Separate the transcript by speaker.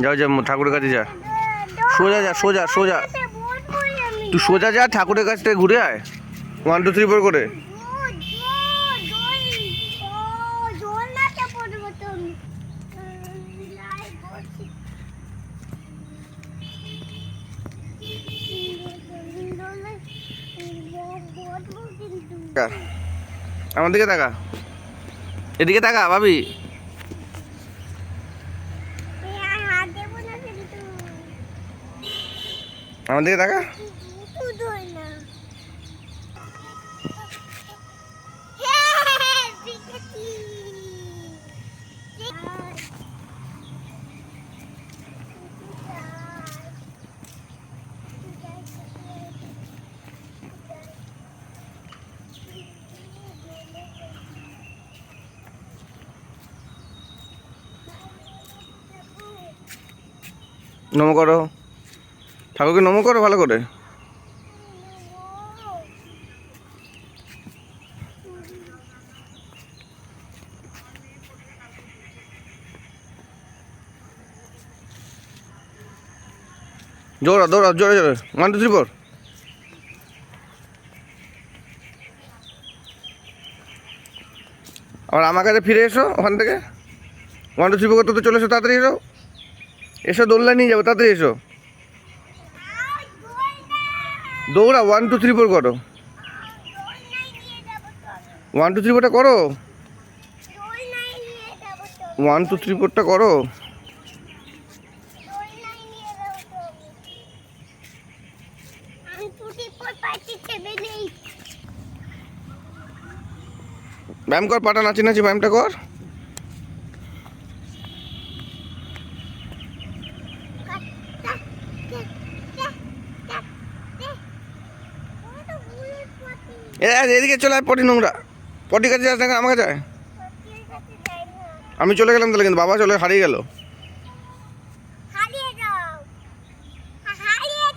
Speaker 1: যাও যা ঠাকুরের কাছে যা, সোজা যা, সোজা সোজা, তুই সোজা যা, ঠাকুরের কাছ থেকে ঘুরে আয় 1 2 3 4 করে। আমার দিকে তাকা, এদিকে তাকা ভাবি, আমার দিকে তাকা। নম করো, ঠাকুরকে নম করো ভালো করে। দৌড়া দৌড়া জোরে জোরে, 1 2 3 4। আবার আমার কাছে ফিরে এসো ওখান থেকে, 1 2 3 4 করতে চলে এসো, তাড়াতাড়ি এসো, এসো দোলনা নিয়ে যাবো, তাড়াতাড়ি এসো, দৌড়া 1 2 3 4 করো, 1 2 3 4টা করো, 1 2 3 4টা করো। ব্যায়াম কর, পাটা নাচি নাচি ব্যায়ামটা কর। এদিকে চলে আয়, পটি নোংরা, পটি কাছে যাস না, আমার কাছে। আমি চলে গেলাম তাহলে, কিন্তু বাবা চলে হারিয়ে গেল।